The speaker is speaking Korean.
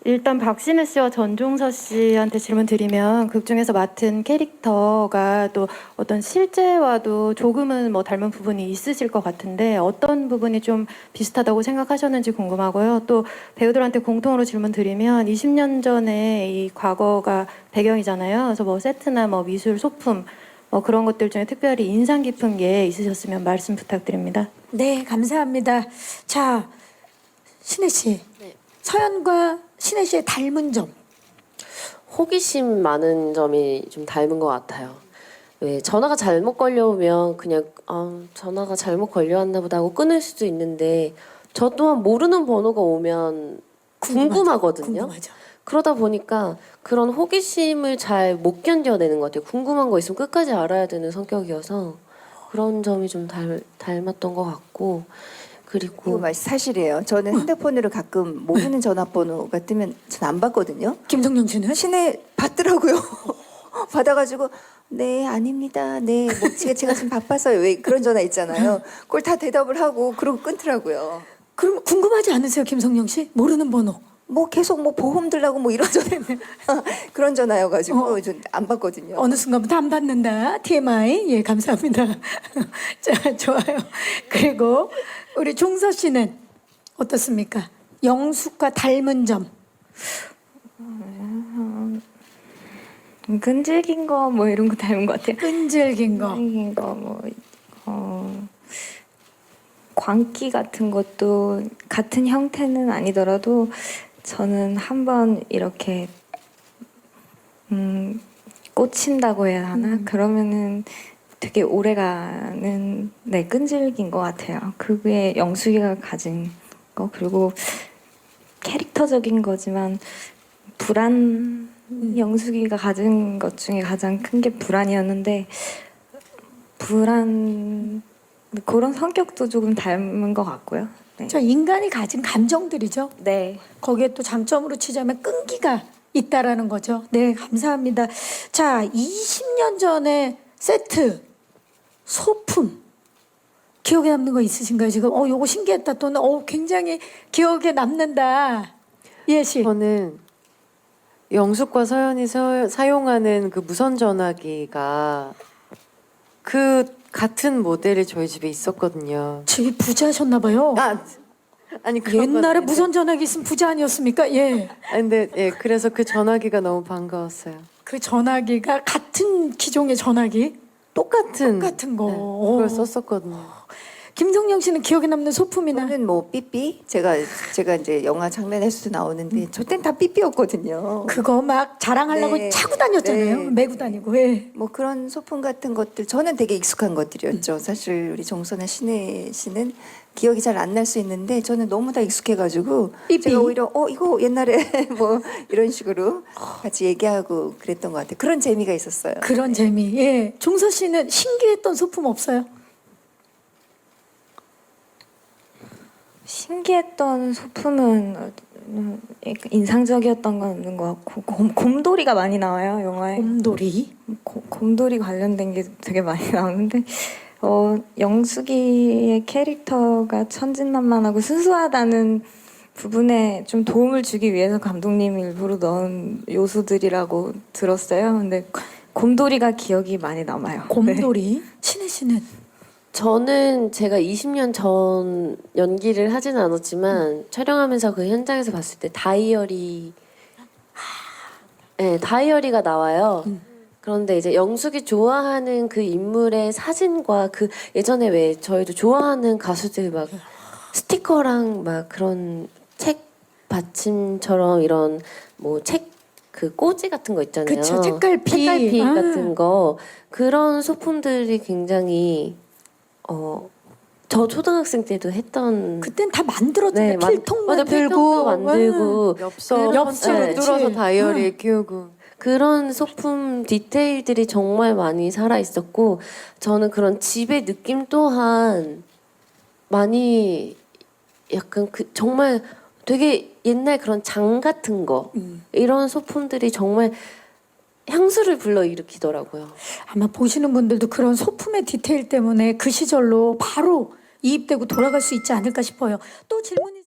일단 박신혜 씨와 전종서 씨한테 질문 드리면 극 중에서 맡은 캐릭터가 또 어떤 실제와도 조금은 뭐 닮은 부분이 있으실 것 같은데 어떤 부분이 좀 비슷하다고 생각하셨는지 궁금하고요. 또 배우들한테 공통으로 질문 드리면 20년 전에 이 과거가 배경이잖아요. 그래서 뭐 세트나 뭐 미술 소품 뭐 그런 것들 중에 특별히 인상 깊은 게 있으셨으면 말씀 부탁드립니다. 네, 감사합니다. 자, 신혜 씨. 네. 서연과 신혜 씨의 닮은 점. 호기심 많은 점이 좀 닮은 것 같아요. 왜 전화가 잘못 걸려오면 그냥 전화가 잘못 걸려왔나 보다 하고 끊을 수도 있는데 저 또한 모르는 번호가 오면 궁금하거든요. 궁금하죠. 그러다 보니까 그런 호기심을 잘 못 견뎌내는 것 같아요. 궁금한 거 있으면 끝까지 알아야 되는 성격이어서 그런 점이 좀 닮았던 것 같고 그리고 이거 사실이에요. 저는 핸드폰으로 가끔 모르는 전화번호가 뜨면 전 안 받거든요. 김성령 씨는? 신에 받더라고요. 받아가지고 네 아닙니다. 네 뭐 제가 지금 바빠서요. 왜 그런 전화 있잖아요. 그걸 다 대답을 하고 그러고 끊더라고요. 그럼 궁금하지 않으세요, 김성령 씨? 모르는 번호. 뭐 계속 뭐 보험 들라고 뭐 이런 전화 그런 전화여가지고 전 안 받거든요. 어느 순간부터 안 받는다. TMI. 예, 감사합니다. 자, 좋아요. 그리고 우리 종서 씨는 어떻습니까? 영숙과 닮은 점. 끈질긴 거 뭐 이런 거 닮은 것 같아요. 끈질긴 거. 끈질긴 거 뭐 광기 같은 것도 같은 형태는 아니더라도 저는 한번 이렇게 꽂힌다고 해야 하나? 그러면은 되게 오래가는 네 끈질긴 것 같아요. 그게 영숙이가 가진 거 그리고 캐릭터적인 거지만 불안 영숙이가 가진 것 중에 가장 큰 게 불안이었는데 불안 그런 성격도 조금 닮은 것 같고요. 네. 저 인간이 가진 감정들이죠. 네. 거기에 또 장점으로 치자면 끈기가 있다라는 거죠. 네, 감사합니다. 자, 20년 전에 세트 소품 기억에 남는 거 있으신가요? 지금 요거 신기했다 또는 굉장히 기억에 남는다. 예시. 저는 영숙과 서연이 사용하는 그 무선 전화기가 그 같은 모델이 저희 집에 있었거든요. 집이 부자셨나 봐요. 아니 그런 건 옛날에 아닌데. 무선 전화기 있으면 부자 아니었습니까? 예. 근데 그래서 그 전화기가 너무 반가웠어요. 그 전화기가 같은 기종의 전화기 똑같은 거. 그걸 썼었거든요. 김성령 씨는 기억에 남는 소품이나 저는 뭐 삐삐 제가 이제 영화 장면에서도 나오는데 저 땐 다 삐삐였거든요. 그거 막 자랑하려고 네. 차고 다녔잖아요. 네. 메고 다니고. 예. 뭐 그런 소품 같은 것들 저는 되게 익숙한 것들이었죠. 사실 우리 정선아 신혜 씨는 기억이 잘 안 날 수 있는데 저는 너무 다 익숙해가지고 삐삐. 제가 오히려 이거 옛날에 뭐 이런 식으로 같이 얘기하고 그랬던 것 같아요. 그런 재미가 있었어요. 그런 재미. 예. 종서 씨는 신기했던 소품 없어요? 신기했던 소품은 인상적이었던 건 없는 것 같고 곰돌이가 많이 나와요 영화에. 곰돌이. 곰돌이 관련된 게 되게 많이 나오는데 영숙이의 캐릭터가 천진난만하고 순수하다는 부분에 좀 도움을 주기 위해서 감독님이 일부러 넣은 요소들이라고 들었어요. 근데 곰돌이가 기억이 많이 남아요. 네. 곰돌이. 신혜 씨는 저는 제가 20년 전 연기를 하진 않았지만 촬영하면서 그 현장에서 봤을 때 다이어리가 나와요. 그런데 이제 영숙이 좋아하는 그 인물의 사진과 그 예전에 왜 저희도 좋아하는 가수들 막 스티커랑 막 그런 책 받침처럼 이런 뭐 책 그 꼬지 같은 거 있잖아요. 그쵸, 책갈피. 같은 거 그런 소품들이 굉장히 저 초등학생 때도 했던 그땐 다 만들었잖아요. 필통 맞아, 만들고 필통도 만들고 엽서로 네. 뚫어서 다이어리에 끼우고 그런 소품 디테일들이 정말 많이 살아 있었고 저는 그런 집의 느낌 또한 많이 약간 정말 되게 옛날 그런 장 같은 거 이런 소품들이 정말 향수를 불러일으키더라고요. 아마 보시는 분들도 그런 소품의 디테일 때문에 그 시절로 바로 이입되고 돌아갈 수 있지 않을까 싶어요. 또 질문이